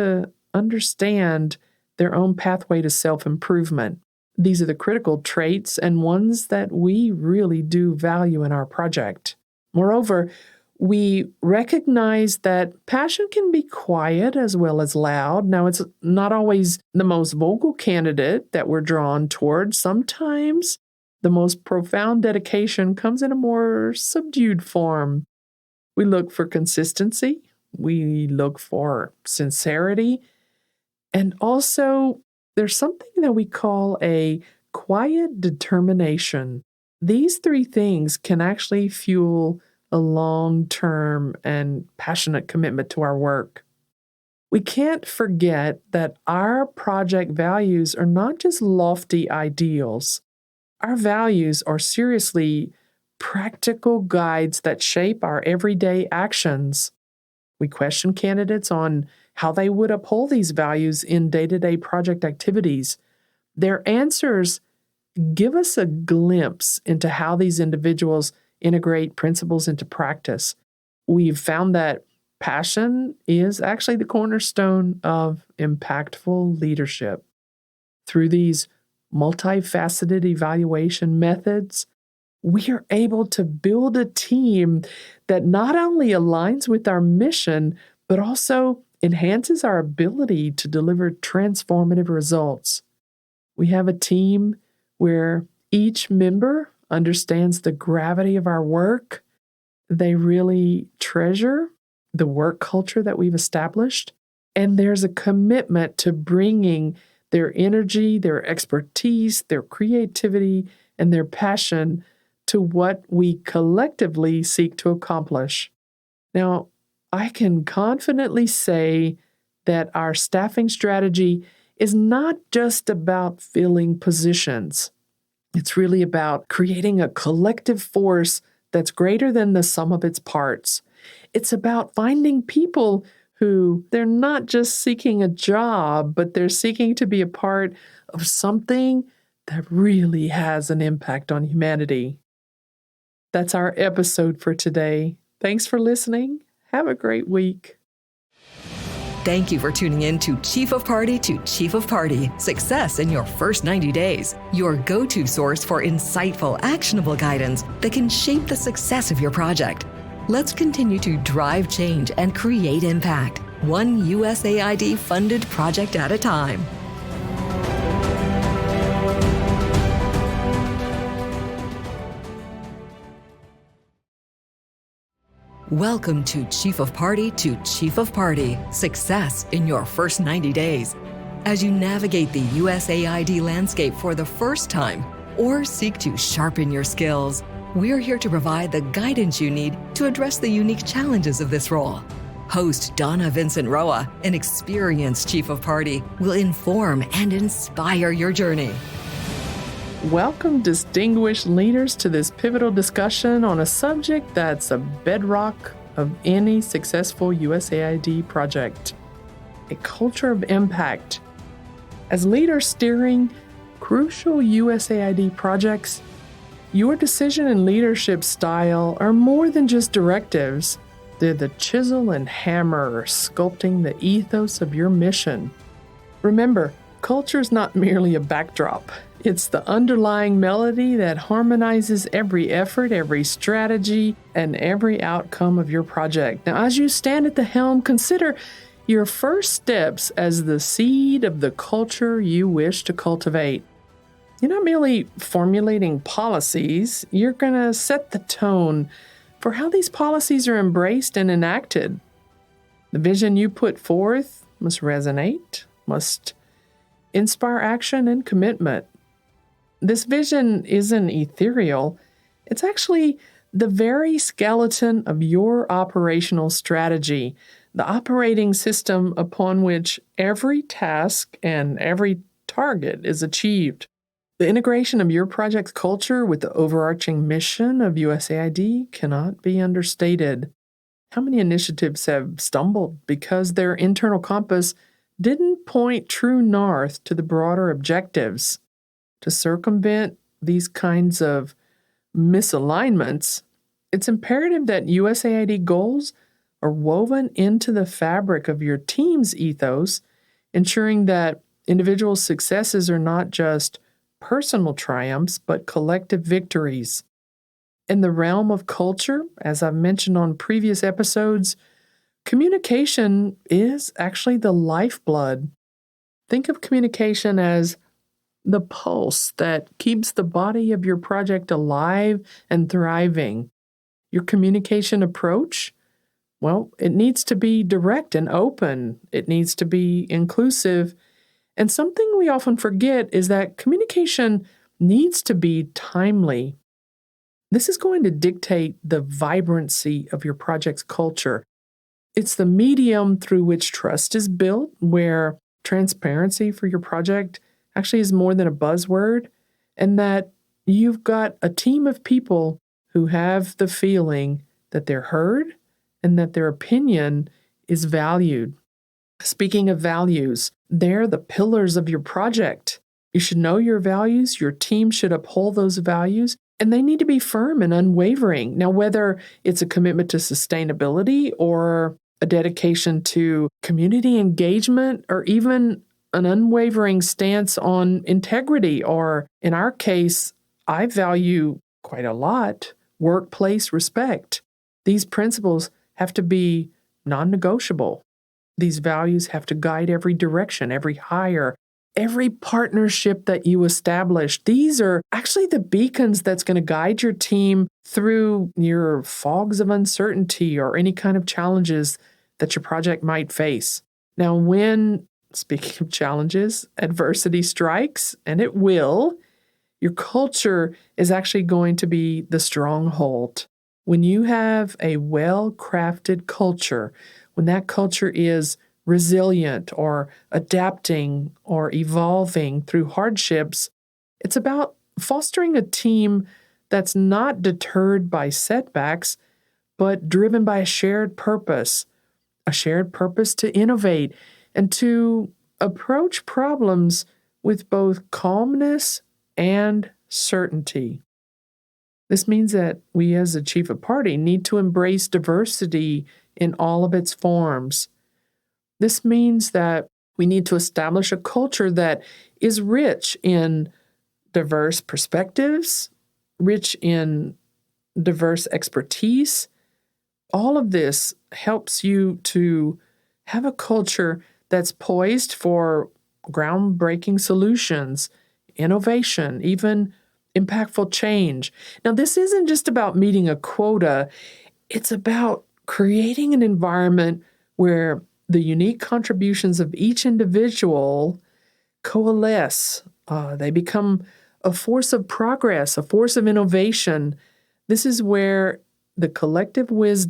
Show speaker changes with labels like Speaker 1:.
Speaker 1: to understand their own pathway to self-improvement. These are the critical traits and ones that we really do value in our project. Moreover, we recognize that passion can be quiet as well as loud. Now, it's not always the most vocal candidate that we're drawn toward. Sometimes the most profound dedication comes in a more subdued form. We look for consistency. We look for sincerity. And also, there's something that we call a quiet determination. These three things can actually fuel a long-term and passionate commitment to our work. We can't forget that our project values are not just lofty ideals. Our values are seriously practical guides that shape our everyday actions. We question candidates on how they would uphold these values in day-to-day project activities. Their answers give us a glimpse into how these individuals integrate principles into practice. We've found that passion is actually the cornerstone of impactful leadership. Through these multifaceted evaluation methods, we are able to build a team that not only aligns with our mission, but also enhances our ability to deliver transformative results. We have a team where each member understands the gravity of our work. They really treasure the work culture that we've established. And there's a commitment to bringing their energy, their expertise, their creativity, and their passion to what we collectively seek to accomplish. Now, I can confidently say that our staffing strategy is not just about filling positions. It's really about creating a collective force that's greater than the sum of its parts. It's about finding people who they're not just seeking a job, but they're seeking to be a part of something that really has an impact on humanity. That's our episode for today. Thanks for listening. Have a great week.
Speaker 2: Thank you for tuning in to Chief of Party to Chief of Party, Success in Your First 90 Days, your go-to source for insightful, actionable guidance that can shape the success of your project. Let's continue to drive change and create impact, one USAID-funded project at a time. Welcome to Chief of Party to Chief of Party, Success in Your First 90 Days. As you navigate the USAID landscape for the first time or seek to sharpen your skills, we're here to provide the guidance you need to address the unique challenges of this role. Host Donna Vincent Roa, an experienced Chief of Party, will inform and inspire your journey.
Speaker 1: Welcome, distinguished leaders, to this pivotal discussion on a subject that's a bedrock of any successful USAID project, a culture of impact. As leaders steering crucial USAID projects, your decision and leadership style are more than just directives. They're the chisel and hammer sculpting the ethos of your mission. Remember, culture is not merely a backdrop. It's the underlying melody that harmonizes every effort, every strategy, and every outcome of your project. Now, as you stand at the helm, consider your first steps as the seed of the culture you wish to cultivate. You're not merely formulating policies, you're going to set the tone for how these policies are embraced and enacted. The vision you put forth must resonate, must inspire action and commitment. This vision isn't ethereal. It's actually the very skeleton of your operational strategy, the operating system upon which every task and every target is achieved. The integration of your project's culture with the overarching mission of USAID cannot be understated. How many initiatives have stumbled because their internal compass didn't point true north to the broader objectives? To circumvent these kinds of misalignments, it's imperative that USAID goals are woven into the fabric of your team's ethos, ensuring that individual successes are not just personal triumphs, but collective victories. In the realm of culture, as I've mentioned on previous episodes, communication is actually the lifeblood. Think of communication as the pulse that keeps the body of your project alive and thriving. Your communication approach, well, it needs to be direct and open. It needs to be inclusive. And something we often forget is that communication needs to be timely. This is going to dictate the vibrancy of your project's culture. It's the medium through which trust is built, where transparency for your project actually is more than a buzzword, and that you've got a team of people who have the feeling that they're heard and that their opinion is valued. Speaking of values, they're the pillars of your project. You should know your values, your team should uphold those values, and they need to be firm and unwavering. Now, whether it's a commitment to sustainability or a dedication to community engagement or even an unwavering stance on integrity, or in our case, I value quite a lot workplace respect. These principles have to be non-negotiable. These values have to guide every direction, every hire, every partnership that you establish. These are actually the beacons that's going to guide your team through your fogs of uncertainty or any kind of challenges that your project might face. Now, when, speaking of challenges, adversity strikes, and it will, your culture is actually going to be the stronghold. When you have a well-crafted culture, when that culture is resilient or adapting or evolving through hardships, it's about fostering a team that's not deterred by setbacks, but driven by a shared purpose to innovate and to approach problems with both calmness and certainty. This means that we as a chief of party need to embrace diversity in all of its forms. This means that we need to establish a culture that is rich in diverse perspectives, rich in diverse expertise. All of this helps you to have a culture that's poised for groundbreaking solutions, innovation, even impactful change. Now, this isn't just about meeting a quota. It's about creating an environment where the unique contributions of each individual coalesce. They become a force of progress, a force of innovation. This is where the collective wisdom